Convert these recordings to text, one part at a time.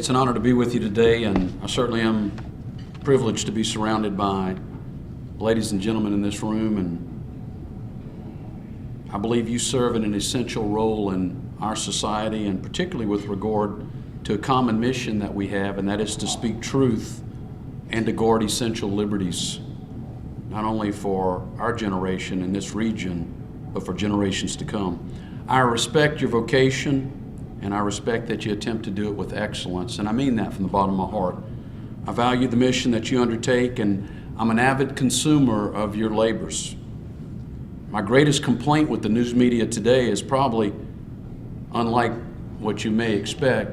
It's an honor to be with you today, and I certainly am privileged to be surrounded by ladies and gentlemen in this room, and I believe you serve in an essential role in our society, and particularly with regard to a common mission that we have, and that is to speak truth and to guard essential liberties, not only for our generation in this region, but for generations to come. I respect your vocation, and I respect that you attempt to do it with excellence, and I mean that from the bottom of my heart. I value the mission that you undertake, and I'm an avid consumer of your labors. My greatest complaint with the news media today is probably, unlike what you may expect,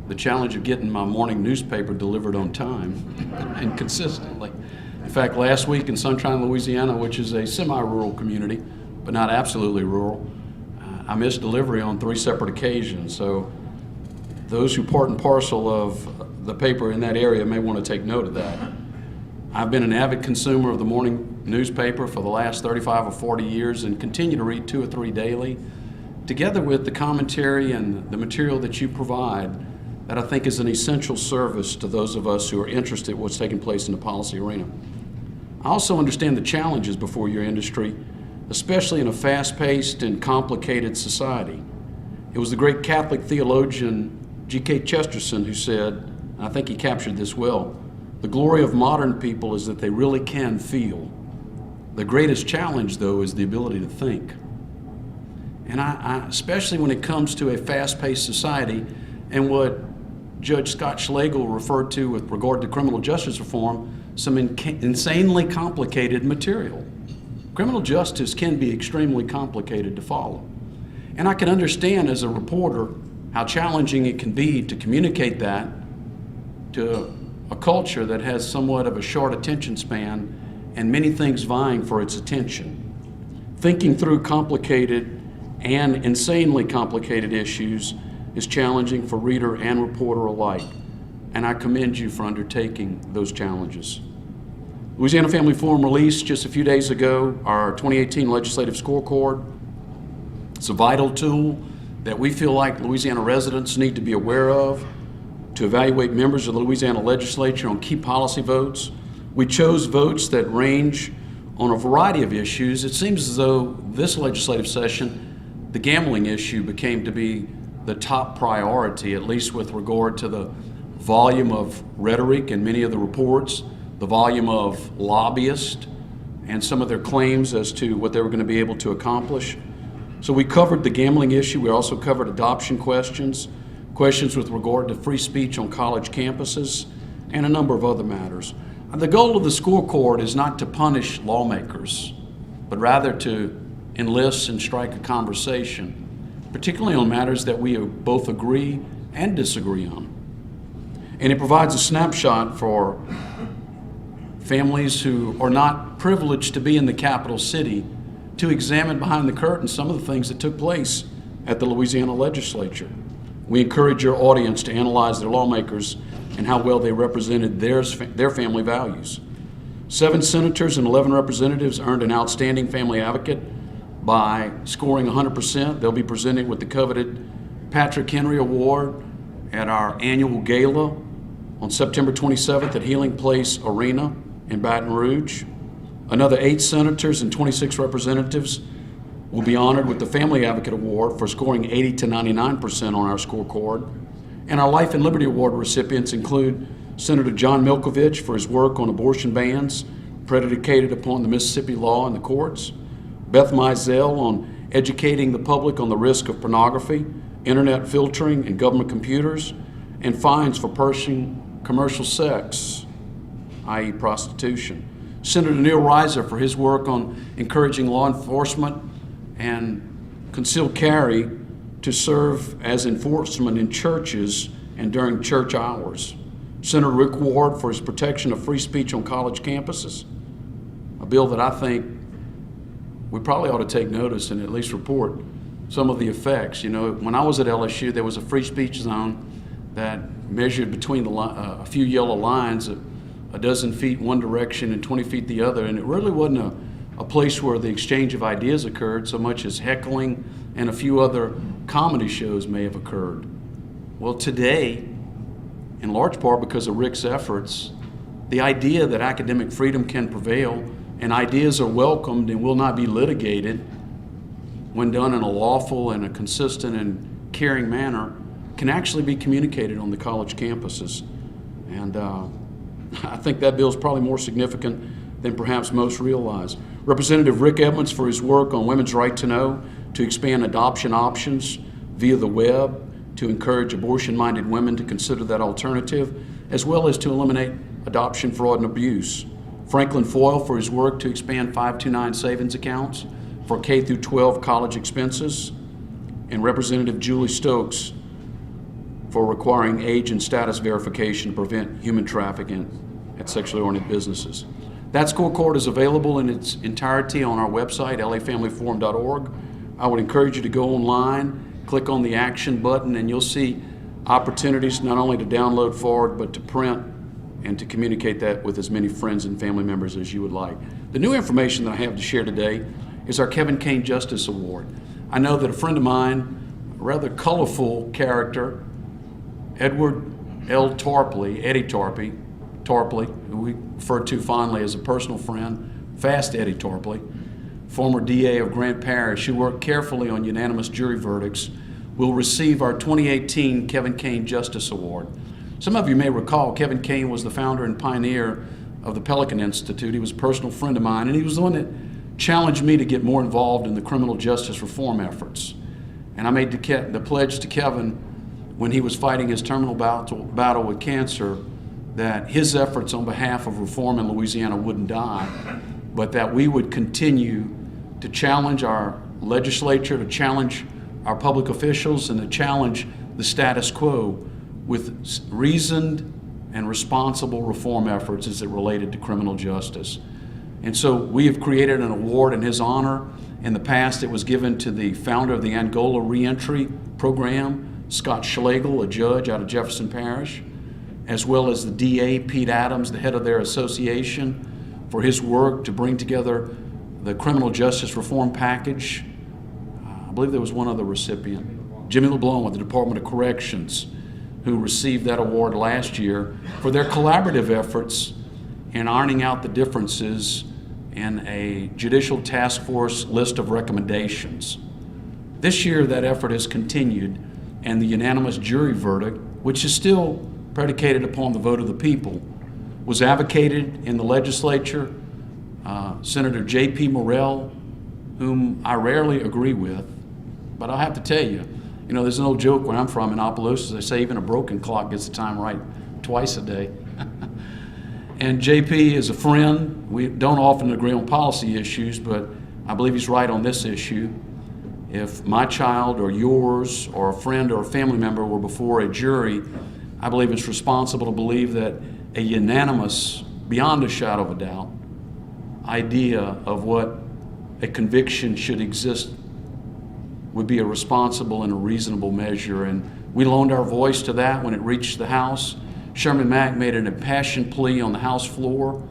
the challenge of getting my morning newspaper delivered on time and consistently. In fact, last week in Sunshine, Louisiana, which is a semi-rural community, but not absolutely rural, I missed delivery on 3 separate occasions. So those who part and parcel of the paper in that area may want to take note of that. I've been an avid consumer of the morning newspaper for the last 35 or 40 years and continue to read 2 or 3 daily, together with the commentary and the material that you provide that I think is an essential service to those of us who are interested in what's taking place in the policy arena. I also understand the challenges before your industry, especially in a fast-paced and complicated society. It was the great Catholic theologian G.K. Chesterton who said, and I think he captured this well, the glory of modern people is that they really can feel. The greatest challenge, though, is the ability to think. And I especially when it comes to a fast-paced society and what Judge Scott Schlegel referred to with regard to criminal justice reform, some insanely complicated material. Criminal justice can be extremely complicated to follow. And I can understand as a reporter how challenging it can be to communicate that to a culture that has somewhat of a short attention span and many things vying for its attention. Thinking through complicated and insanely complicated issues is challenging for reader and reporter alike, and I commend you for undertaking those challenges. Louisiana Family Forum released just a few days ago our 2018 Legislative Scorecard. It's a vital tool that we feel like Louisiana residents need to be aware of to evaluate members of the Louisiana legislature on key policy votes. We chose votes that range on a variety of issues. It seems as though this legislative session, the gambling issue became to be the top priority, at least with regard to the volume of rhetoric in many of the reports, the volume of lobbyists, and some of their claims as to what they were going to be able to accomplish. So we covered the gambling issue. We also covered adoption questions, questions with regard to free speech on college campuses, and a number of other matters. The goal of the scorecard is not to punish lawmakers, but rather to enlist and strike a conversation, particularly on matters that we both agree and disagree on. And it provides a snapshot for families who are not privileged to be in the capital city to examine behind the curtain some of the things that took place at the Louisiana legislature. We encourage your audience to analyze their lawmakers and how well they represented their family values. 7 senators and 11 representatives earned an outstanding family advocate by scoring 100%. They'll be presented with the coveted Patrick Henry Award at our annual gala on September 27th at Healing Place Arena in Baton Rouge. Another 8 senators and 26 representatives will be honored with the Family Advocate Award for scoring 80 to 99% on our scorecard. And our Life and Liberty Award recipients include Senator John Milkovich for his work on abortion bans predicated upon the Mississippi law and the courts, Beth Mizell on educating the public on the risk of pornography, internet filtering, and government computers, and fines for purchasing commercial sex, i.e. prostitution. Senator Neil Reiser for his work on encouraging law enforcement and concealed carry to serve as enforcement in churches and during church hours. Senator Rick Ward for his protection of free speech on college campuses, a bill that I think we probably ought to take notice and at least report some of the effects. You know, when I was at LSU, there was a free speech zone that measured between a few yellow lines, a dozen feet one direction and 20 feet the other, and it really wasn't a place where the exchange of ideas occurred so much as heckling and a few other comedy shows may have occurred. Well, today, in large part because of Rick's efforts, the idea that academic freedom can prevail and ideas are welcomed and will not be litigated when done in a lawful and a consistent and caring manner can actually be communicated on the college campuses. And I think that bill is probably more significant than perhaps most realize. Representative Rick Edmonds for his work on women's right to know, to expand adoption options via the web, to encourage abortion-minded women to consider that alternative, as well as to eliminate adoption fraud and abuse. Franklin Foyle for his work to expand 529 savings accounts for K through 12 college expenses, and Representative Julie Stokes for requiring age and status verification to prevent human trafficking at sexually oriented businesses. That scorecard is available in its entirety on our website, lafamilyforum.org. I would encourage you to go online, click on the action button, and you'll see opportunities not only to download forward, but to print and to communicate that with as many friends and family members as you would like. The new information that I have to share today is our Kevin Kane Justice Award. I know that a friend of mine, a rather colorful character, Edward L. Tarpley, Eddie Tarpley, who we refer to fondly as a personal friend, Fast Eddie Tarpley, former DA of Grant Parish, who worked carefully on unanimous jury verdicts, will receive our 2018 Kevin Kane Justice Award. Some of you may recall Kevin Kane was the founder and pioneer of the Pelican Institute. He was a personal friend of mine, and he was the one that challenged me to get more involved in the criminal justice reform efforts. And I made the pledge to Kevin when he was fighting his terminal battle with cancer that his efforts on behalf of reform in Louisiana wouldn't die, but that we would continue to challenge our legislature, to challenge our public officials, and to challenge the status quo with reasoned and responsible reform efforts as it related to criminal justice. And so we have created an award in his honor. In the past, it was given to the founder of the Angola Reentry Program, Scott Schlegel, a judge out of Jefferson Parish, as well as the DA, Pete Adams, the head of their association, for his work to bring together the criminal justice reform package. I believe there was one other recipient, Jimmy LeBlanc with the Department of Corrections, who received that award last year for their collaborative efforts in ironing out the differences in a judicial task force list of recommendations. This year, that effort has continued, and the unanimous jury verdict, which is still predicated upon the vote of the people, was advocated in the legislature. Senator J.P. Morrell, whom I rarely agree with, but I'll have to tell you, there's an old joke where I'm from in Opelousas. They say even a broken clock gets the time right twice a day. And JP is a friend. We don't often agree on policy issues, but I believe he's right on this issue. If my child or yours or a friend or a family member were before a jury, I believe it's responsible to believe that a unanimous, beyond a shadow of a doubt, idea of what a conviction should exist would be a responsible and a reasonable measure. And we loaned our voice to that when it reached the House. Sherman Mack made an impassioned plea on the House floor.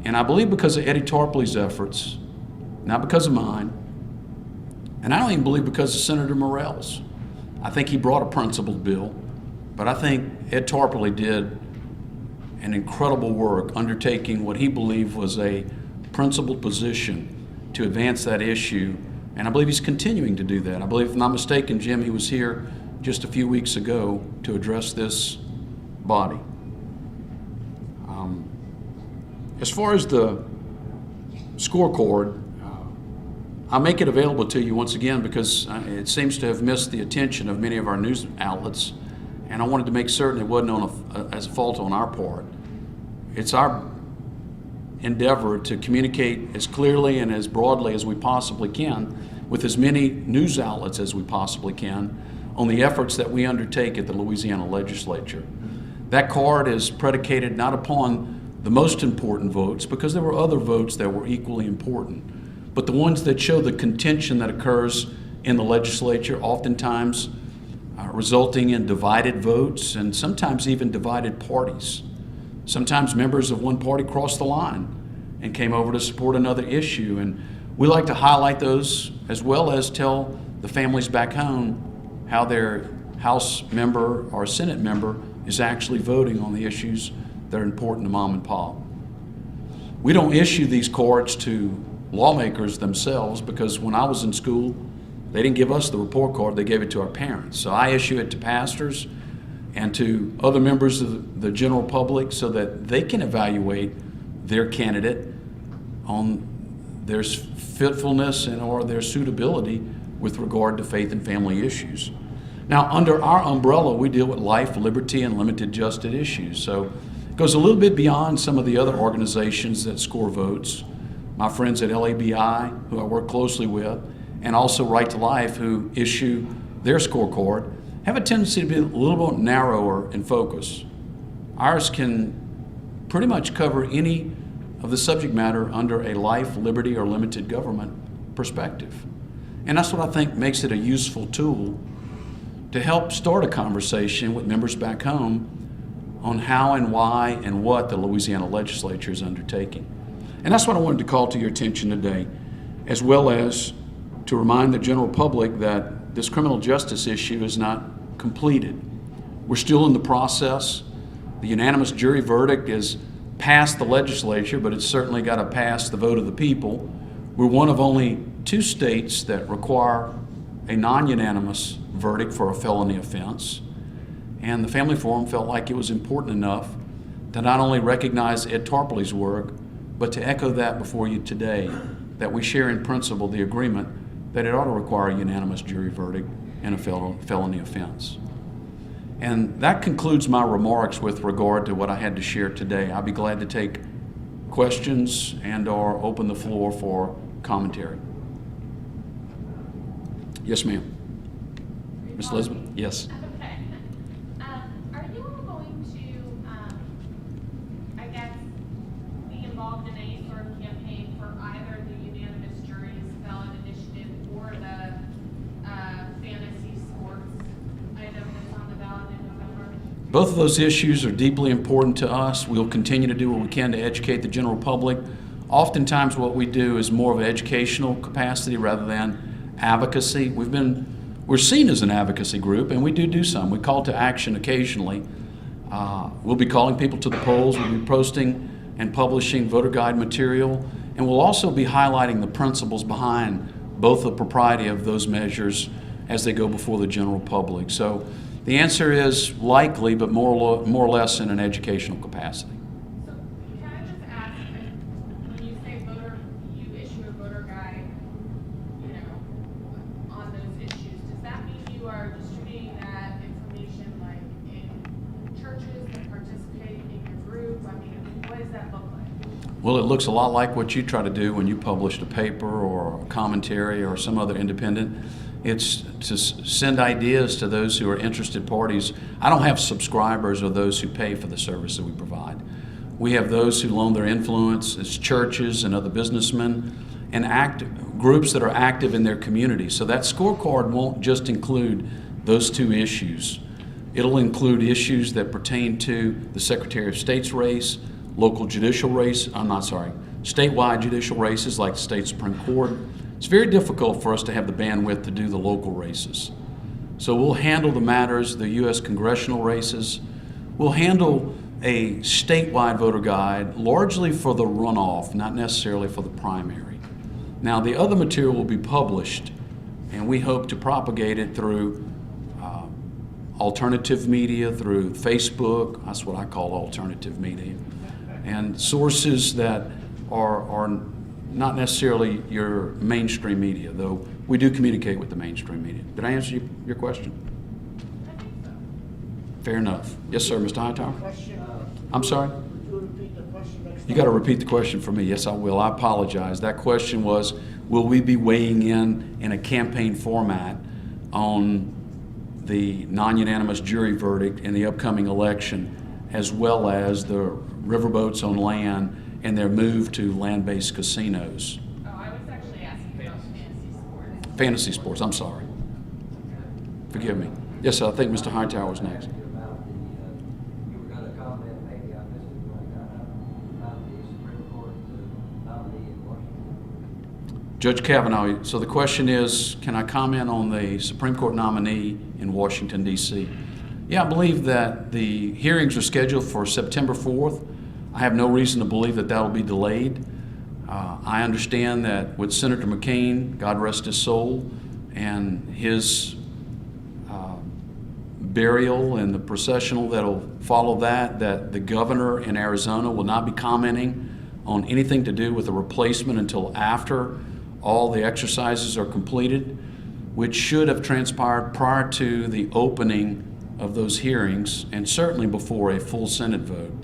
And I believe because of Eddie Tarpley's efforts, not because of mine, and I don't even believe because of Senator Morrell's. I think he brought a principled bill, but I think Ed Tarpley did an incredible work undertaking what he believed was a principled position to advance that issue. And I believe he's continuing to do that. I believe, if I'm not mistaken, Jim, he was here just a few weeks ago to address this body. As far as the scorecard, I'll make it available to you once again because it seems to have missed the attention of many of our news outlets, and I wanted to make certain it wasn't as a fault on our part. It's our endeavor to communicate as clearly and as broadly as we possibly can with as many news outlets as we possibly can on the efforts that we undertake at the Louisiana legislature. That card is predicated not upon the most important votes, because there were other votes that were equally important, but the ones that show the contention that occurs in the legislature, oftentimes resulting in divided votes and sometimes even divided parties. Sometimes members of one party crossed the line and came over to support another issue, and we like to highlight those as well as tell the families back home how their House member or Senate member is actually voting on the issues that are important to mom and pop. We don't issue these cards to lawmakers themselves, because when I was in school, they didn't give us the report card, they gave it to our parents. So I issue it to pastors and to other members of the general public so that they can evaluate their candidate on their fitfulness and or their suitability with regard to faith and family issues. Now, under our umbrella, we deal with life, liberty, and limited justice issues. So it goes a little bit beyond some of the other organizations that score votes. My friends at LABI, who I work closely with, and also Right to Life, who issue their scorecard, have a tendency to be a little bit narrower in focus. Ours can pretty much cover any of the subject matter under a life, liberty, or limited government perspective. And that's what I think makes it a useful tool to help start a conversation with members back home on how and why and what the Louisiana legislature is undertaking. And that's what I wanted to call to your attention today, as well as to remind the general public that this criminal justice issue is not completed. We're still in the process. The unanimous jury verdict is past the legislature, but it's certainly got to pass the vote of the people. We're one of only 2 states that require a non-unanimous verdict for a felony offense. And the Family Forum felt like it was important enough to not only recognize Ed Tarpley's work, but to echo that before you today, that we share in principle the agreement that it ought to require a unanimous jury verdict in a felony offense. And that concludes my remarks with regard to what I had to share today. I'll be glad to take questions and or open the floor for commentary. Yes, ma'am. Ms. Elizabeth? Yes. Okay. Are you all going to, I guess, be involved in any sort of campaign for either the unanimous jury's ballot initiative or the fantasy sports item that's on the ballot in November? Both of those issues are deeply important to us. We'll continue to do what we can to educate the general public. Oftentimes what we do is more of an educational capacity rather than advocacy. We're seen as an advocacy group, and we do some. We call to action occasionally. We'll be calling people to the polls. We'll be posting and publishing voter guide material, and we'll also be highlighting the principles behind both the propriety of those measures as they go before the general public. So the answer is likely, but more or less in an educational capacity. So can I just ask, when you say you issue a voter guide, on those issues, does that mean you are distributing that information like in churches that participate in your group? I mean, what does that look like? Well, it looks a lot like what you try to do when you published a paper or a commentary or some other independent. It's to send ideas to those who are interested parties. I don't have subscribers or those who pay for the service that we provide. We have those who loan their influence as churches and other businessmen and groups that are active in their community. So that scorecard won't just include those 2 issues. It'll include issues that pertain to the Secretary of State's race, statewide judicial races like the state Supreme Court. It's very difficult for us to have the bandwidth to do the local races. So we'll handle the matters, the U.S. congressional races. We'll handle a statewide voter guide, largely for the runoff, not necessarily for the primary. Now, the other material will be published, and we hope to propagate it through alternative media, through Facebook. That's what I call alternative media, and sources that are not necessarily your mainstream media, though we do communicate with the mainstream media. Did I answer your question? I think so. Fair enough. Yes, sir, Mr. Hightower? I'm sorry? Would you repeat the question next You got to repeat the question for me. Yes, I will. I apologize. That question was, will we be weighing in a campaign format on the non-unanimous jury verdict in the upcoming election, as well as the riverboats on land and their move to land-based casinos? Oh, I was actually asking about fantasy sports. Fantasy sports, I'm sorry. Forgive me. Yes, sir, I think Mr. Hightower was next. You were going to comment, maybe I missed it when I got up, about the Supreme Court nominee in Washington. Judge Kavanaugh, so the question is, can I comment on the Supreme Court nominee in Washington, D.C.? Yeah, I believe that the hearings are scheduled for September 4th. I have no reason to believe that will be delayed. I understand that with Senator McCain, God rest his soul, and his burial and the processional that'll follow that the governor in Arizona will not be commenting on anything to do with the replacement until after all the exercises are completed, which should have transpired prior to the opening of those hearings and certainly before a full Senate vote.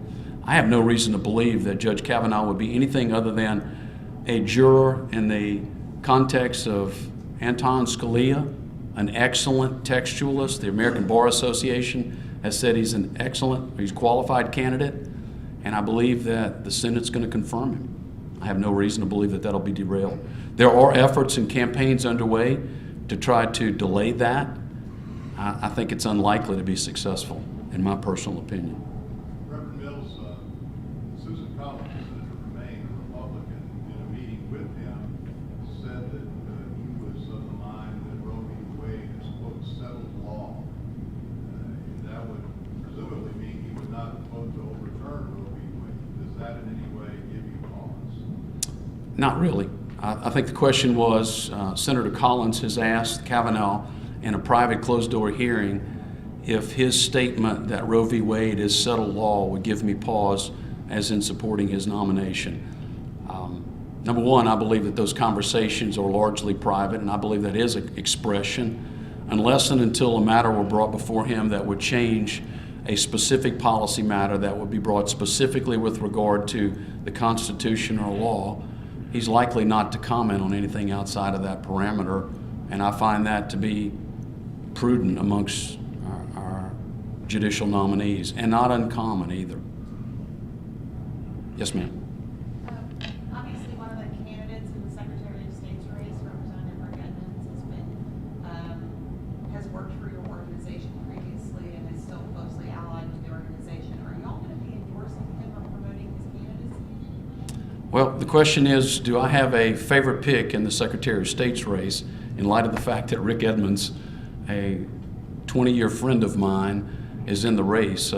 I have no reason to believe that Judge Kavanaugh would be anything other than a juror in the context of Anton Scalia, an excellent textualist. The American Bar Association has said he's qualified candidate, and I believe that the Senate's going to confirm him. I have no reason to believe that that'll be derailed. There are efforts and campaigns underway to try to delay that. I think it's unlikely to be successful, in my personal opinion. Reverend Mills, Susan Collins, Senator from Maine, a Republican, in a meeting with him, said that he was of the mind that Roe v. Wade is, quote, settled law. That would presumably mean he would not vote to overturn Roe v. Wade. Does that in any way give you pause? Not really. I think the question was, Senator Collins has asked Kavanaugh in a private closed-door hearing if his statement that Roe v. Wade is settled law would give me pause as in supporting his nomination. Number one, I believe that those conversations are largely private, and I believe that is an expression unless and until a matter were brought before him that would change a specific policy matter that would be brought specifically with regard to the Constitution or law. He's likely not to comment on anything outside of that parameter, and I find that to be prudent amongst our judicial nominees, and not uncommon either. Yes, ma'am. Obviously, one of the candidates in the Secretary of State's race, Representative Rick Edmonds, has worked for your organization previously and is still closely allied with the organization. Are y'all going to be endorsing him or promoting his candidacy? Well, the question is, do I have a favorite pick in the Secretary of State's race in light of the fact that Rick Edmonds, a 20-year friend of mine, is in the race?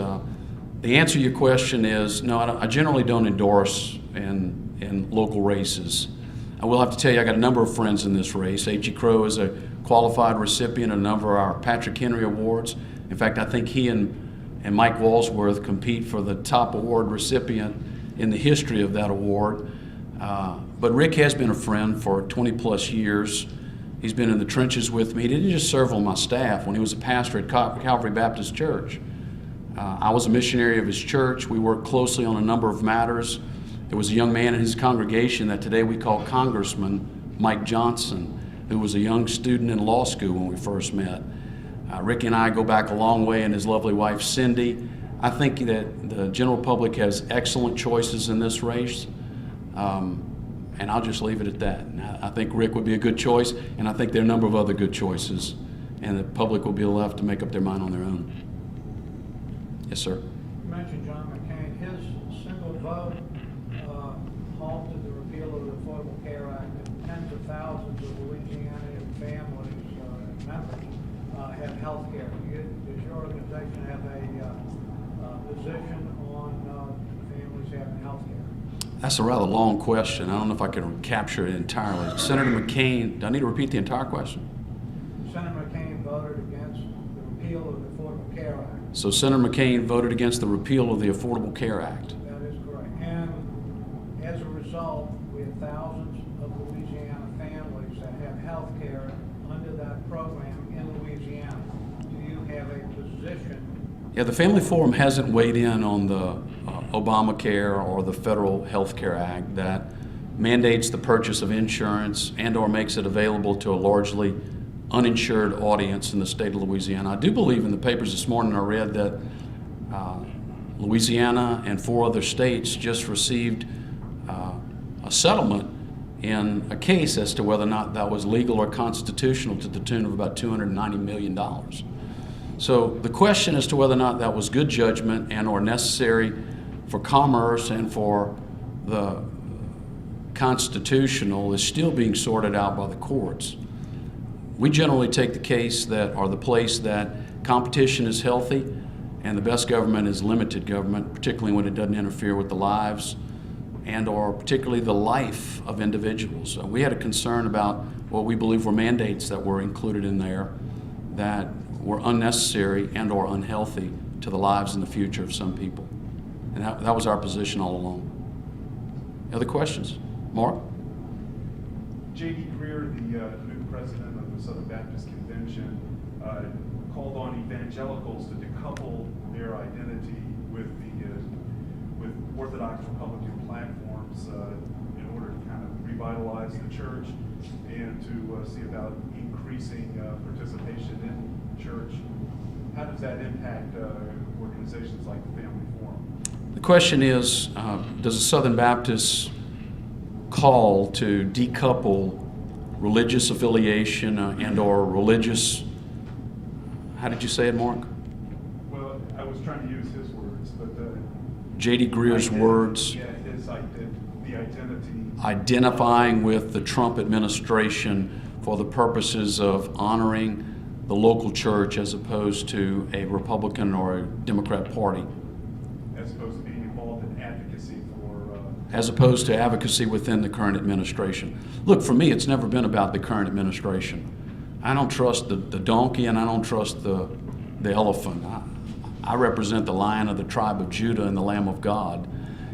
The answer to your question is no, I generally don't endorse in local races. I will have to tell you, I got a number of friends in this race. H.E. Crow is a qualified recipient of a number of our Patrick Henry Awards. In fact, I think he and Mike Walsworth compete for the top award recipient in the history of that award. But Rick has been a friend for 20 plus years. He's been in the trenches with me. He didn't just serve on my staff when he was a pastor at Calvary Baptist Church. I was a missionary of his church. We worked closely on a number of matters. There was a young man in his congregation that today we call Congressman Mike Johnson, who was a young student in law school when we first met. Rick and I go back a long way, and his lovely wife Cindy. I think that the general public has excellent choices in this race. And I'll just leave it at that. I think Rick would be a good choice, and I think there are a number of other good choices, and the public will be left to make up their mind on their own. Yes, sir. You mentioned John McCain. His single vote halted the repeal of the Affordable Care Act, and tens of thousands of Louisiana families, members, have health care. Does your organization have a position on families having health care? That's a rather long question. I don't know if I can capture it entirely. Senator McCain, do I need to repeat the entire question? Senator McCain voted against the repeal of the Affordable Care Act. So Senator McCain voted against the repeal of the Affordable Care Act. That is correct. And as a result, we have thousands of Louisiana families that have health care under that program in Louisiana. Do you have a position? Yeah, the Family Forum hasn't weighed in on the Obamacare or the Federal Health Care Act that mandates the purchase of insurance and or makes it available to a largely uninsured audience in the state of Louisiana. I do believe in the papers this morning I read that Louisiana and 4 other states just received a settlement in a case as to whether or not that was legal or constitutional to the tune of about $290 million. So the question as to whether or not that was good judgment and or necessary for commerce and for the constitutional is still being sorted out by the courts. we generally take the case that, or the place that competition is healthy and the best government is limited government, particularly when it doesn't interfere with the lives and or particularly the life of individuals. We had a concern about what we believe were mandates that were included in there that were unnecessary and or unhealthy to the lives and the future of some people. And that was our position all along. Other questions? Mark? J.D. Greer, the new president of the Southern Baptist Convention, called on evangelicals to decouple their identity with Orthodox Republican platforms in order to kind of revitalize the church and to see about increasing participation in church. How does that impact organizations like the Family Forum? The question is, does the Southern Baptist call to decouple religious affiliation and or religious, how did you say it, Mark? Well, I was trying to use his words, but J.D. Greer's words. Yeah, the identity. Identifying with the Trump administration for the purposes of honoring the local church as opposed to a Republican or a Democrat party. As opposed to being involved in advocacy for... As opposed to advocacy within the current administration. Look, for me, it's never been about the current administration. I don't trust the donkey and I don't trust the elephant. I represent the Lion of the tribe of Judah and the Lamb of God.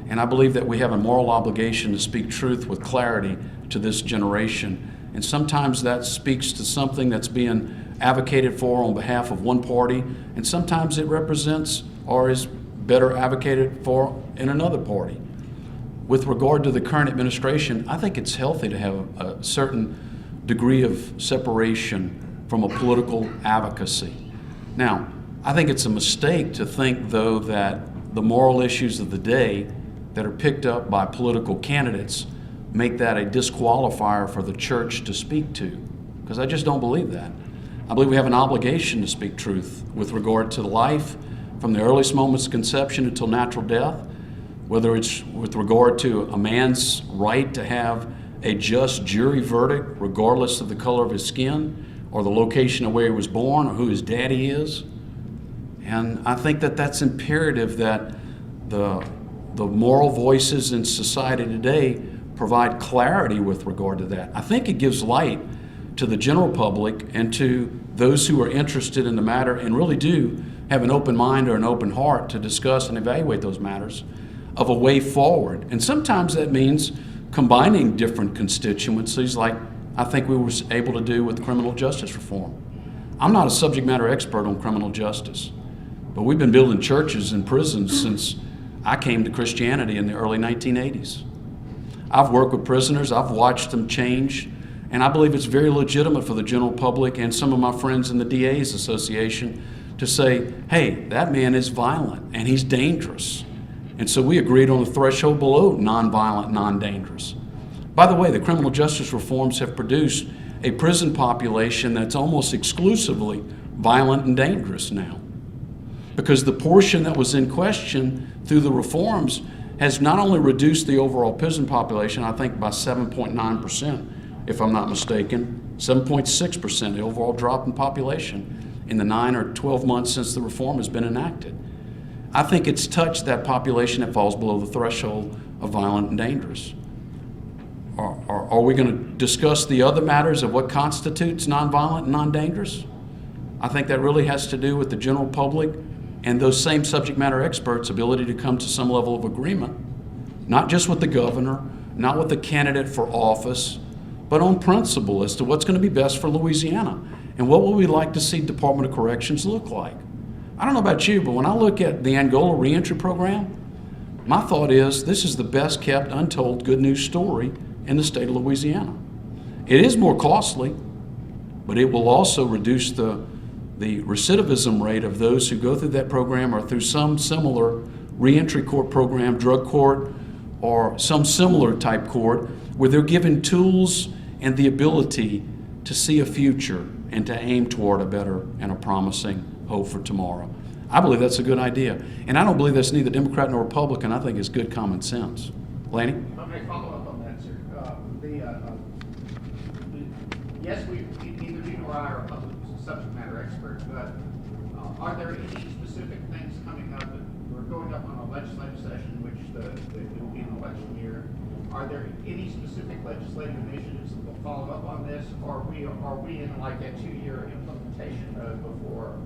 And I believe that we have a moral obligation to speak truth with clarity to this generation. And sometimes that speaks to something that's being advocated for on behalf of one party, and sometimes it represents or is better advocated for in another party. With regard to the current administration, I think it's healthy to have a certain degree of separation from a political advocacy. Now, I think it's a mistake to think, though, that the moral issues of the day that are picked up by political candidates make that a disqualifier for the church to speak to, because I just don't believe that. I believe we have an obligation to speak truth with regard to life from the earliest moments of conception until natural death, whether it's with regard to a man's right to have a just jury verdict regardless of the color of his skin or the location of where he was born or who his daddy is. And I think that that's imperative, that the moral voices in society today provide clarity with regard to that. I think it gives light to the general public and to those who are interested in the matter and really do have an open mind or an open heart to discuss and evaluate those matters of a way forward. And sometimes that means combining different constituencies, like I think we were able to do with criminal justice reform. I'm not a subject matter expert on criminal justice, but we've been building churches and prisons since I came to Christianity in the early 1980s. I've worked with prisoners, I've watched them change, and I believe it's very legitimate for the general public and some of my friends in the DA's Association to say, hey, that man is violent and he's dangerous. And so we agreed on a threshold below nonviolent, non-dangerous. By the way, the criminal justice reforms have produced a prison population that's almost exclusively violent and dangerous now, because the portion that was in question through the reforms has not only reduced the overall prison population, I think by 7.9%, if I'm not mistaken, 7.6%, the overall drop in population in the 9 or 12 months since the reform has been enacted. I think it's touched that population that falls below the threshold of violent and dangerous. Are we going to discuss the other matters of what constitutes nonviolent and non-dangerous? I think that really has to do with the general public and those same subject matter experts' ability to come to some level of agreement, not just with the governor, not with the candidate for office, but on principle as to what's going to be best for Louisiana and what would we like to see Department of Corrections look like. I don't know about you, but when I look at the Angola reentry program, my thought is this is the best kept untold good news story in the state of Louisiana. It is more costly, but it will also reduce the recidivism rate of those who go through that program or through some similar reentry court program, drug court, or some similar type court where they're given tools and the ability to see a future and to aim toward a better and a promising hope for tomorrow. I believe that's a good idea. And I don't believe that's neither Democrat nor Republican. I think it's good common sense. Laney? I may follow up on that, sir. Yes, neither you nor FYI, are a public subject matter expert, but are there any specific things coming up? We're going up on a legislative session, which it will be an election year. Are there any specific legislative initiatives that will follow up on this, or are we in like a 2-year implementation mode before?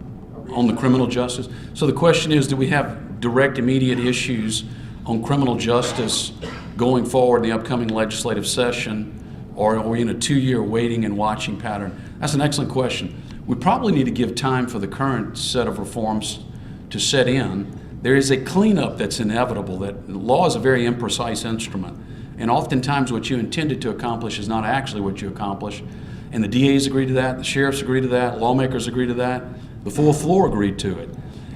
On the criminal justice? So the question is, do we have direct immediate issues on criminal justice going forward in the upcoming legislative session, or are we in a 2-year waiting and watching pattern? That's an excellent question. We probably need to give time for the current set of reforms to set in. There is a cleanup that's inevitable. That law is a very imprecise instrument, and oftentimes what you intended to accomplish is not actually what you accomplish. And the DAs agree to that, the sheriffs agree to that, lawmakers agree to that, the full floor agreed to it.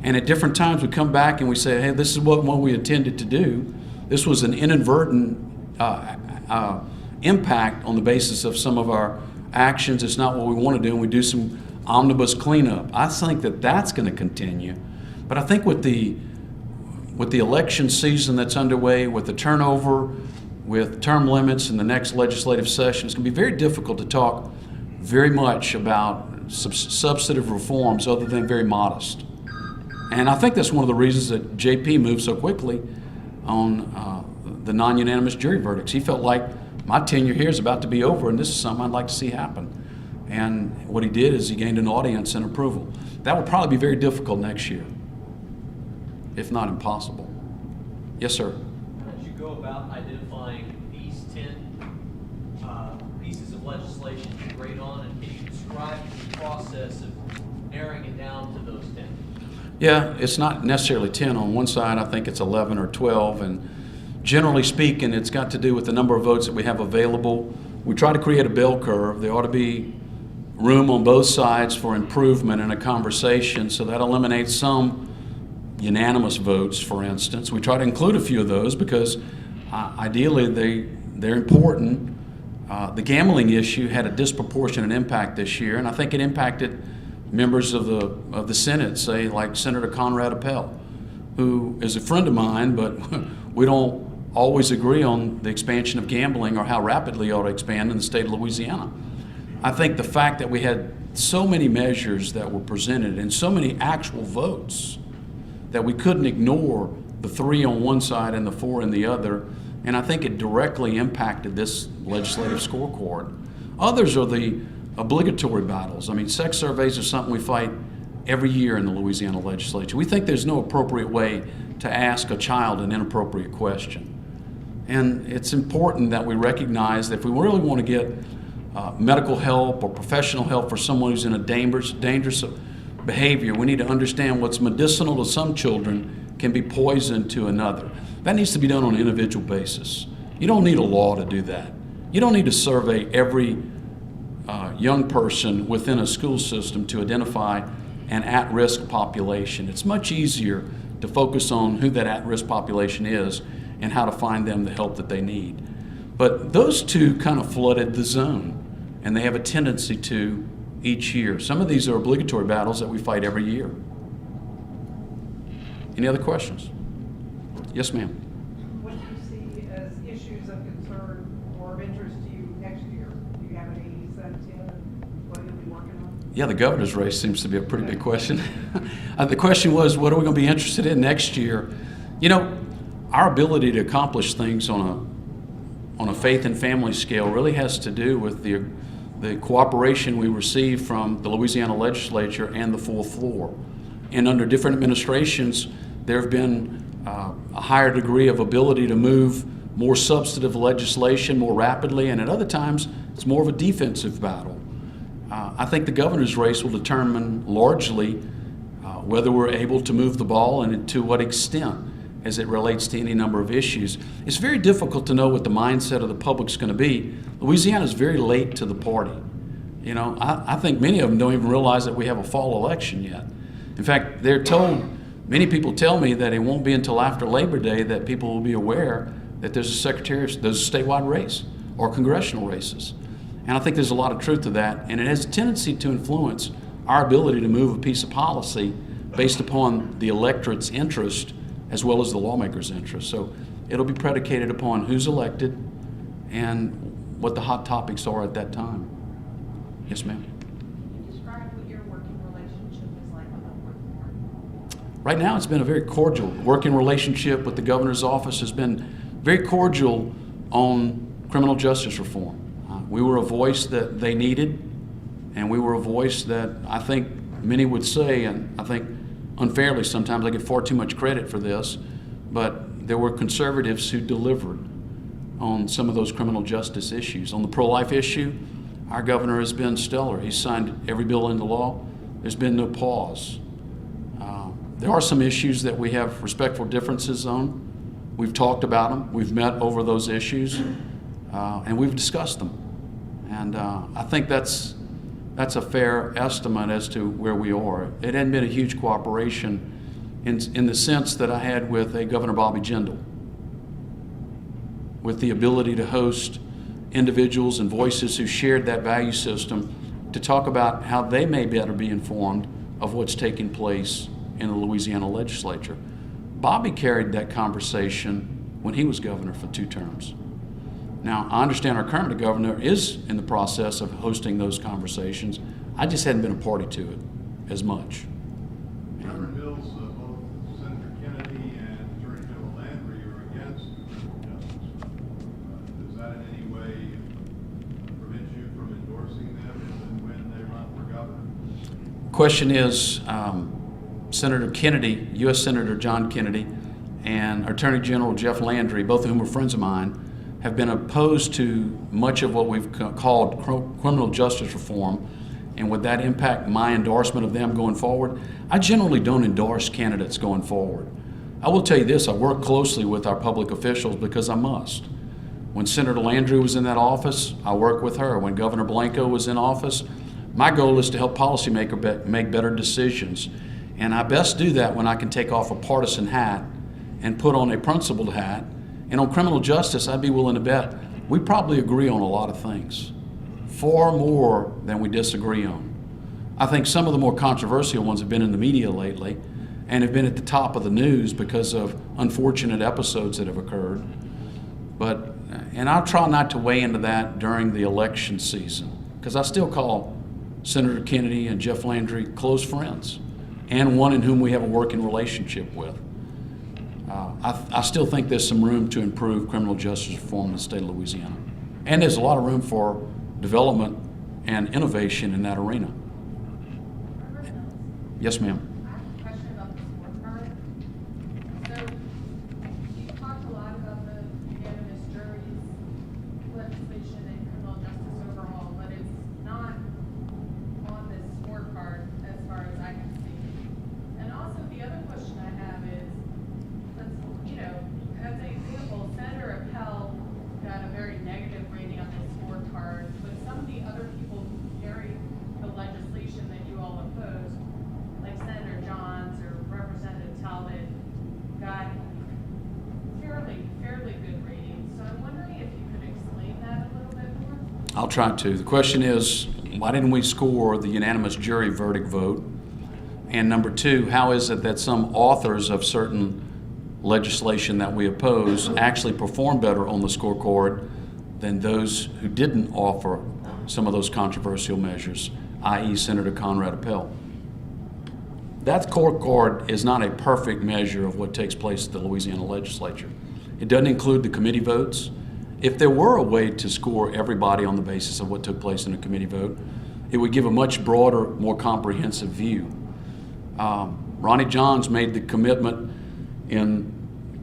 And at different times we come back and we say, hey, this is what we intended to do. This was an inadvertent impact on the basis of some of our actions. It's not what we want to do, and we do some omnibus cleanup. I think that that's going to continue. But I think with the election season that's underway, with the turnover, with term limits in the next legislative session, it's going to be very difficult to talk very much about substantive reforms other than very modest. And I think that's one of the reasons that JP moved so quickly on the non-unanimous jury verdicts. He felt like my tenure here is about to be over, and this is something I'd like to see happen. And what he did is he gained an audience and approval. That will probably be very difficult next year, if not impossible. Yes, sir. As you go about identifying these 10 pieces of legislation to grade on, and can you describe the process of narrowing it down to those 10? Yeah, it's not necessarily 10 on one side. I think it's 11 or 12. And generally speaking, it's got to do with the number of votes that we have available. We try to create a bell curve. There ought to be room on both sides for improvement and a conversation, so that eliminates some unanimous votes, for instance. We try to include a few of those because ideally they're important. The gambling issue had a disproportionate impact this year, and I think it impacted members of the Senate, say like Senator Conrad Appel, who is a friend of mine, but we don't always agree on the expansion of gambling or how rapidly it ought to expand in the state of Louisiana. I think the fact that we had so many measures that were presented and so many actual votes that we couldn't ignore the 3 on one side and the 4 on the other, and I think it directly impacted this legislative scorecard. Others are the obligatory battles. I mean, sex surveys are something we fight every year in the Louisiana legislature. We think there's no appropriate way to ask a child an inappropriate question. And it's important that we recognize that if we really want to get medical help or professional help for someone who's in a dangerous behavior, we need to understand what's medicinal to some children can be poison to another. That needs to be done on an individual basis. You don't need a law to do that. You don't need to survey every young person within a school system to identify an at-risk population. It's much easier to focus on who that at-risk population is and how to find them the help that they need. But those two kind of flooded the zone, and they have a tendency to each year. Some of these are obligatory battles that we fight every year. Any other questions? Yes, ma'am. What do you see as issues of concern or of interest to you next year? Do you have any sense yet of what you'll be working on? Yeah, the governor's race seems to be a pretty big question. The question was, what are we going to be interested in next year? You know, our ability to accomplish things on a faith and family scale really has to do with the cooperation we receive from the Louisiana legislature and the full floor. And under different administrations, there have been a higher degree of ability to move more substantive legislation more rapidly, and at other times, it's more of a defensive battle. I think the governor's race will determine largely whether we're able to move the ball and to what extent as it relates to any number of issues. It's very difficult to know what the mindset of the public's going to be. Louisiana is very late to the party. You know, I think many of them don't even realize that we have a fall election yet. In fact, they're told, many people tell me that it won't be until after Labor Day that people will be aware that there's a statewide race or congressional races. And I think there's a lot of truth to that, and it has a tendency to influence our ability to move a piece of policy based upon the electorate's interest as well as the lawmakers' interest. So it'll be predicated upon who's elected and what the hot topics are at that time. Yes, ma'am. describe what your working relationship is like with the fourth ward? Right now, it's been a very cordial working relationship with the governor's office. Has been very cordial on criminal justice reform. We were a voice that they needed, and we were a voice that I think many would say, and I think unfairly sometimes I get far too much credit for this, but there were conservatives who delivered on some of those criminal justice issues. On the pro-life issue, our governor has been stellar. He's signed every bill into law. There's been no pause. There are some issues that we have respectful differences on. We've talked about them. We've met over those issues, and we've discussed them. And I think that's a fair estimate as to where we are. It hadn't been a huge cooperation in the sense that I had with a Governor Bobby Jindal, with the ability to host individuals and voices who shared that value system to talk about how they may better be informed of what's taking place in the Louisiana legislature. Bobby carried that conversation when he was governor for 2 terms. Now, I understand our current governor is in the process of hosting those conversations. I just hadn't been a party to it as much. Reverend Mills, both Senator Kennedy and Attorney General Landry are against criminal justice. Does that in any way prevent you from endorsing them if and when they run for governor? Question is, Senator Kennedy, U.S. Senator John Kennedy, and Attorney General Jeff Landry, both of whom are friends of mine, have been opposed to much of what we've called criminal justice reform. And would that impact my endorsement of them going forward? I generally don't endorse candidates going forward. I will tell you this, I work closely with our public officials because I must. When Senator Landry was in that office, I worked with her. When Governor Blanco was in office, my goal is to help policymakers make better decisions. And I best do that when I can take off a partisan hat and put on a principled hat. And on criminal justice, I'd be willing to bet we probably agree on a lot of things, far more than we disagree on. I think some of the more controversial ones have been in the media lately and have been at the top of the news because of unfortunate episodes that have occurred. And I'll try not to weigh into that during the election season, because I still call Senator Kennedy and Jeff Landry close friends, and one in whom we have a working relationship with. I still think there's some room to improve criminal justice reform in the state of Louisiana. And there's a lot of room for development and innovation in that arena. Yes, ma'am. I have a question about the scorecard. So, you talked a lot about the unanimous juries legislation and criminal justice overall, but it's not on this scorecard as far as I can see. And also, the other question I have is, as an example, Senator Repeal got a very negative rating on this scorecard, but some of the other people who carried the legislation that you all opposed, like Senator Johns or Representative Talbot, got fairly good ratings. So I'm wondering if you could explain that a little bit more. I'll try to. The question is, why didn't we score the unanimous jury verdict vote? And number 2, how is it that some authors of certain legislation that we oppose actually perform better on the scorecard than those who didn't offer some of those controversial measures, i.e. Senator Conrad Appel? That scorecard is not a perfect measure of what takes place at the Louisiana legislature. It doesn't include the committee votes. If there were a way to score everybody on the basis of what took place in a committee vote, it would give a much broader, more comprehensive view. Ronnie Johns made the commitment in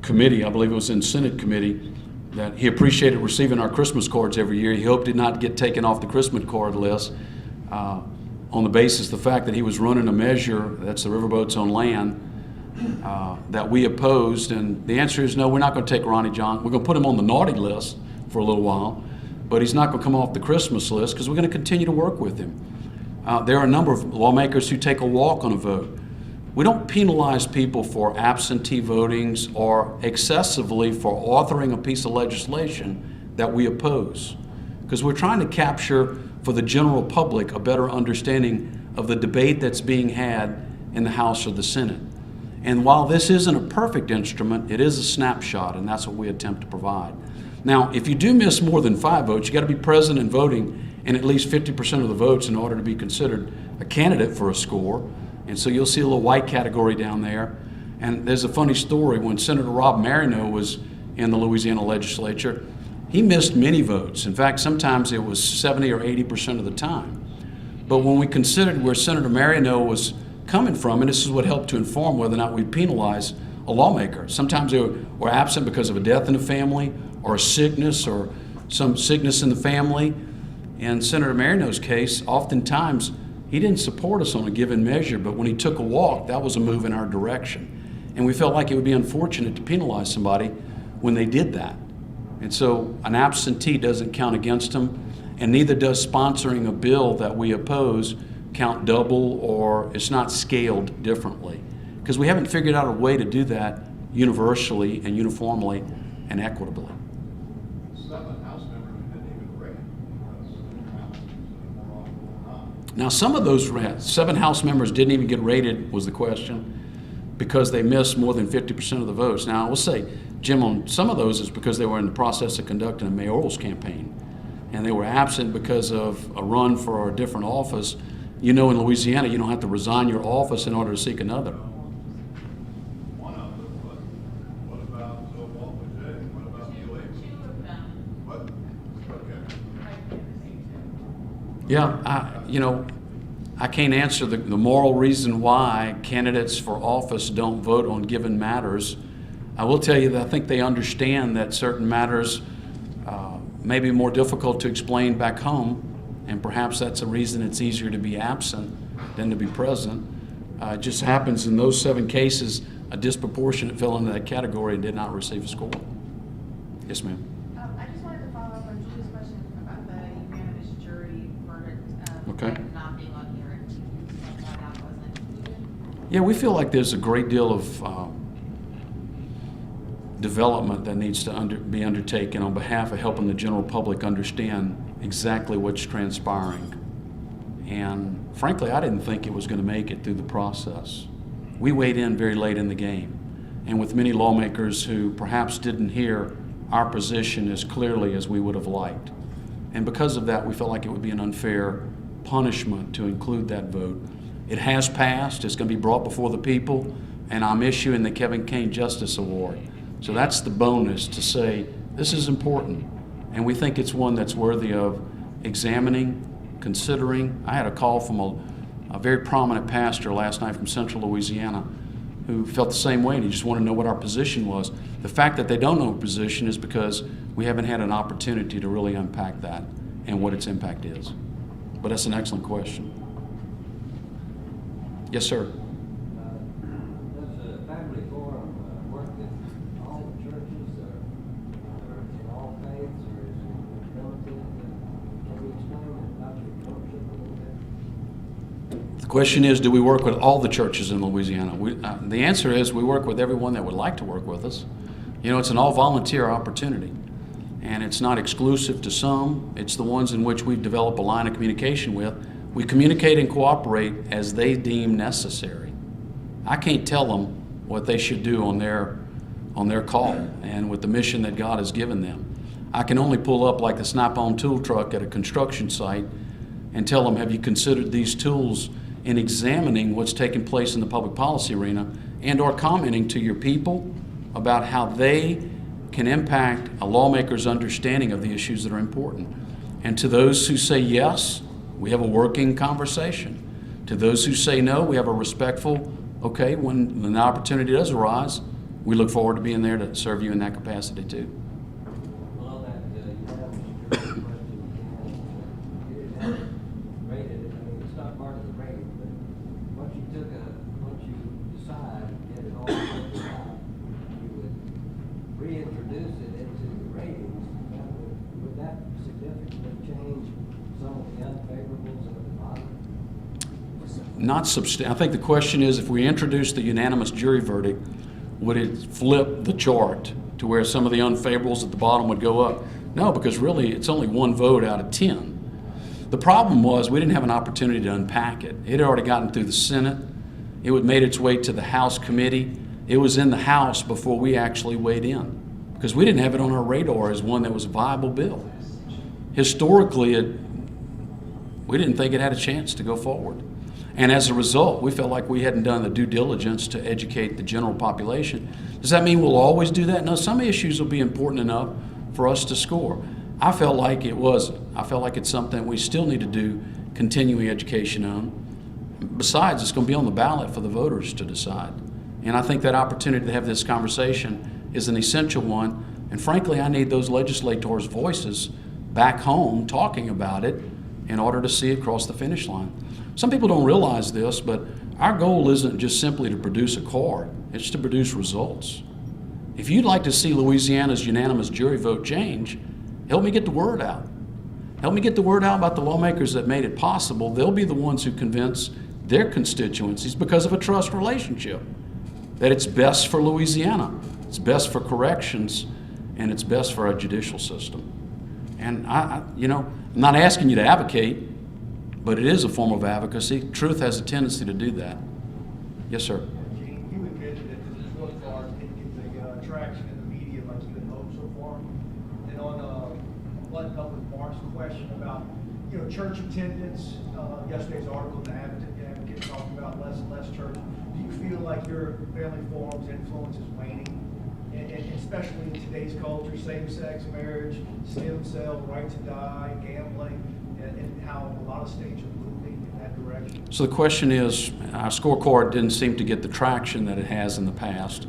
committee, I believe it was in Senate committee, that he appreciated receiving our Christmas cards every year. He hoped it not get taken off the Christmas card list on the basis of the fact that he was running a measure, that's the riverboats on land, that we opposed. And the answer is no, we're not going to take Ronnie Johns. We're going to put him on the naughty list for a little while, but he's not going to come off the Christmas list because we're going to continue to work with him. There are a number of lawmakers who take a walk on a vote. We don't penalize people for absentee votings or excessively for authoring a piece of legislation that we oppose, because we're trying to capture for the general public a better understanding of the debate that's being had in the House or the Senate. And while this isn't a perfect instrument, it is a snapshot, and that's what we attempt to provide. Now, if you do miss more than 5 votes, you got to be present and voting and at least 50% of the votes in order to be considered a candidate for a score. And so you'll see a little white category down there. And there's a funny story. When Senator Rob Marino was in the Louisiana legislature, he missed many votes. In fact, sometimes it was 70 or 80% of the time. But when we considered where Senator Marino was coming from, and this is what helped to inform whether or not we penalize a lawmaker. Sometimes they were absent because of a death in the family or a sickness or some sickness in the family. In Senator Marino's case, oftentimes he didn't support us on a given measure, but when he took a walk, that was a move in our direction. And we felt like it would be unfortunate to penalize somebody when they did that. And so an absentee doesn't count against them, and neither does sponsoring a bill that we oppose count double, or it's not scaled differently. Because we haven't figured out a way to do that universally and uniformly and equitably. 7 House members didn't even rate more often than not. Now, some of those 7 House members didn't even get rated, was the question, because they missed more than 50% of the votes. Now, I will say, Jim, on some of those is because they were in the process of conducting a mayoral's campaign, and they were absent because of a run for a different office. You know, in Louisiana, you don't have to resign your office in order to seek another. One of them, but what about Walt J? What about Neil Avery? 2 of them. What? Okay. Yeah, I can't answer the moral reason why candidates for office don't vote on given matters. I will tell you that I think they understand that certain matters may be more difficult to explain back home, and perhaps that's a reason it's easier to be absent than to be present. It just happens in those 7 cases, a disproportionate fell into that category and did not receive a score. Yes, ma'am. I just wanted to follow up on Julie's question about the unanimous jury verdict Okay. not being on here, and why that wasn't included. Yeah, we feel like there's a great deal of development that needs to be undertaken on behalf of helping the general public understand exactly what's transpiring. And frankly, I didn't think it was going to make it through the process. We weighed in very late in the game, and with many lawmakers who perhaps didn't hear our position as clearly as we would have liked. And because of that, we felt like it would be an unfair punishment to include that vote. It has passed, it's going to be brought before the people, and I'm issuing the Kevin Kane Justice Award. So that's the bonus to say, this is important, and we think it's one that's worthy of examining, considering. I had a call from a very prominent pastor last night from Central Louisiana who felt the same way, and he just wanted to know what our position was. The fact that they don't know our position is because we haven't had an opportunity to really unpack that and what its impact is. But that's an excellent question. Yes, sir. Does the family forum work with all the churches or in all faiths, or is it limited? Can we explain about your fellowship a little bit? The question is, do we work with all the churches in Louisiana? The answer is we work with everyone that would like to work with us. You know, it's an all-volunteer opportunity, and it's not exclusive to some. It's the ones in which we've developed a line of communication with. We communicate and cooperate as they deem necessary. I can't tell them what they should do on their call and with the mission that God has given them. I can only pull up like the snap-on tool truck at a construction site and tell them, have you considered these tools in examining what's taking place in the public policy arena, and or commenting to your people about how they can impact a lawmaker's understanding of the issues that are important. And to those who say yes, we have a working conversation. To those who say no, we have a respectful, okay, when an opportunity does arise, we look forward to being there to serve you in that capacity too. Well, on that, you have a question, you didn't have it rated. I mean, it's not part of the rating, but once you decide, get it all figured out, you would reintroduce it into the ratings. Would that significantly change some of the unfavorables at the bottom? I think the question is, if we introduce the unanimous jury verdict, would it flip the chart to where some of the unfavorables at the bottom would go up? No, because really it's only 1 vote out of 10. The problem was we didn't have an opportunity to unpack it. It had already gotten through the Senate. It had made its way to the House committee. It was in the House before we actually weighed in, because we didn't have it on our radar as one that was a viable bill. Historically, We didn't think it had a chance to go forward. And as a result, we felt like we hadn't done the due diligence to educate the general population. Does that mean we'll always do that? No, some issues will be important enough for us to score. I felt like it wasn't. I felt like it's something we still need to do continuing education on. Besides, it's going to be on the ballot for the voters to decide. And I think that opportunity to have this conversation is an essential one. And frankly, I need those legislators' voices back home talking about it in order to see it cross the finish line. Some people don't realize this, but our goal isn't just simply to produce a card, it's to produce results. If you'd like to see Louisiana's unanimous jury vote change, help me get the word out. Help me get the word out about the lawmakers that made it possible. They'll be the ones who convince their constituencies, because of a trust relationship, that it's best for Louisiana, it's best for corrections, and it's best for our judicial system. And I'm not asking you to advocate, but it is a form of advocacy. Truth has a tendency to do that. Yes, sir. Kane, you admitted that this scorecard didn't get the traction in the media like it's been hoped so far. And on button up with Mark's question about church attendance, yesterday's article in the Advocate talked about less and less church. Do you feel like your family forum's influence is waning? And especially in today's culture, same-sex marriage, stem cell, right to die, gambling, and how a lot of states are moving in that direction. So the question is, our scorecard didn't seem to get the traction that it has in the past.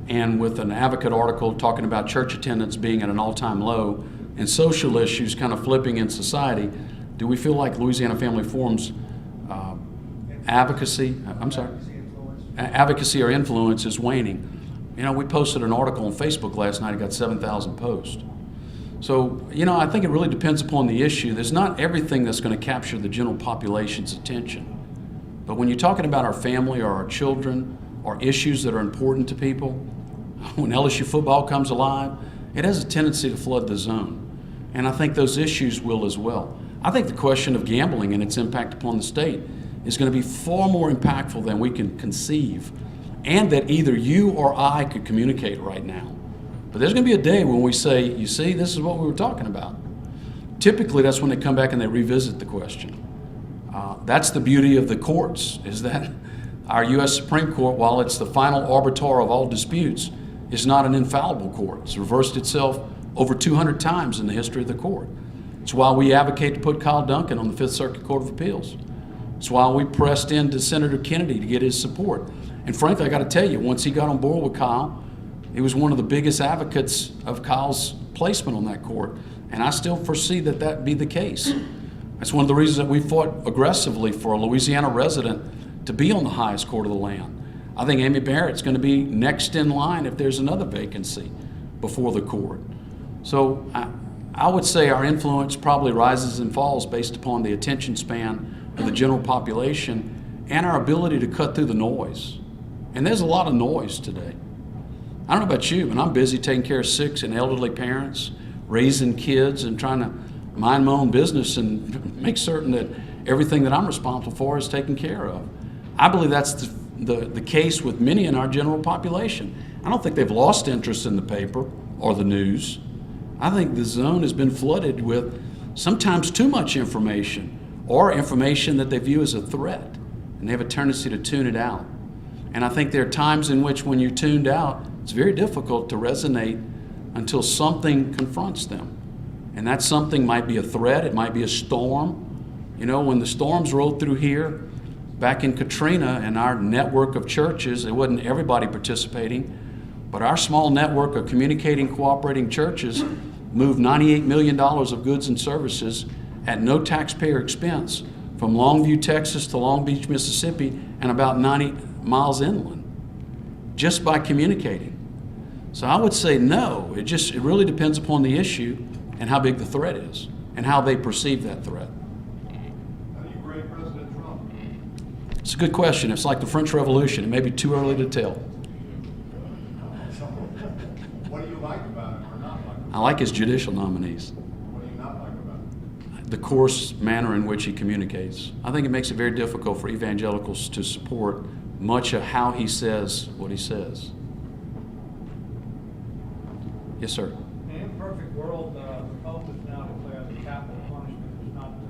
And with an Advocate article talking about church attendance being at an all-time low and social issues kind of flipping in society, do we feel like Louisiana Family Forum's advocacy or influence is waning? We posted an article on Facebook last night. It got 7,000 posts. So, I think it really depends upon the issue. There's not everything that's going to capture the general population's attention. But when you're talking about our family or our children or issues that are important to people, when LSU football comes alive, it has a tendency to flood the zone. And I think those issues will as well. I think the question of gambling and its impact upon the state is going to be far more impactful than we can conceive, and that either you or I could communicate right now. But there's going to be a day when we say, you see, this is what we were talking about. Typically, that's when they come back and they revisit the question. That's the beauty of the courts, is that our U.S. Supreme Court, while it's the final arbiter of all disputes, is not an infallible court. It's reversed itself over 200 times in the history of the court. It's why we advocate to put Kyle Duncan on the Fifth Circuit Court of Appeals. It's why we pressed into Senator Kennedy to get his support. And frankly, I got to tell you, once he got on board with Kyle, he was one of the biggest advocates of Kyle's placement on that court. And I still foresee that be the case. That's one of the reasons that we fought aggressively for a Louisiana resident to be on the highest court of the land. I think Amy Barrett's going to be next in line if there's another vacancy before the court. So I would say our influence probably rises and falls based upon the attention span of the general population and our ability to cut through the noise. And there's a lot of noise today. I don't know about you, but I'm busy taking care of sick and elderly parents, raising kids, and trying to mind my own business and make certain that everything that I'm responsible for is taken care of. I believe that's the case with many in our general population. I don't think they've lost interest in the paper or the news. I think the zone has been flooded with sometimes too much information, or information that they view as a threat, and they have a tendency to tune it out. And I think there are times in which when you're tuned out, it's very difficult to resonate until something confronts them. And that something might be a threat, it might be a storm. When the storms rolled through here, back in Katrina, and our network of churches, it wasn't everybody participating, but our small network of communicating, cooperating churches moved $98 million of goods and services at no taxpayer expense from Longview, Texas to Long Beach, Mississippi, and about 90 miles inland, just by communicating. So I would say no, it really depends upon the issue and how big the threat is and how they perceive that threat. How do you grade President Trump? It's a good question. It's like the French Revolution. It may be too early to tell. What do you like about him or not like him? I like his judicial nominees. What do you not like about him? The coarse manner in which he communicates. I think it makes it very difficult for evangelicals to support much of how he says what he says. Yes, sir. In an imperfect world, Republicans now declare that capital punishment is not to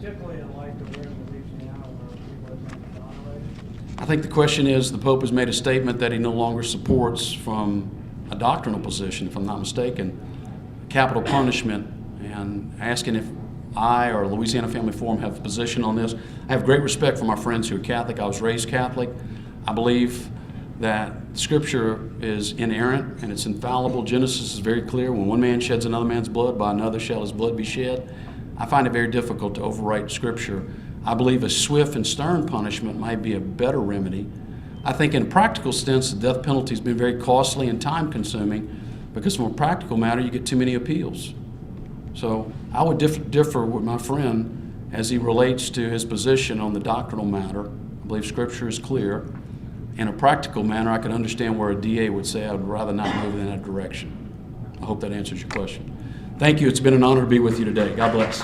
particularly in light that we're in Louisiana where people have been exonerated? I think the question is, the Pope has made a statement that he no longer supports, from a doctrinal position, if I'm not mistaken, capital punishment, and asking if I or Louisiana Family Forum have a position on this. I have great respect for my friends who are Catholic. I was raised Catholic. I believe that Scripture is inerrant and it's infallible. Genesis is very clear. When one man sheds another man's blood, by another shall his blood be shed. I find it very difficult to overwrite Scripture. I believe a swift and stern punishment might be a better remedy. I think in a practical sense, the death penalty has been very costly and time-consuming, because from a practical matter, you get too many appeals. So I would differ with my friend as he relates to his position on the doctrinal matter. I believe Scripture is clear. In a practical manner, I can understand where a DA would say, I would rather not move in that direction. I hope that answers your question. Thank you. It's been an honor to be with you today. God bless.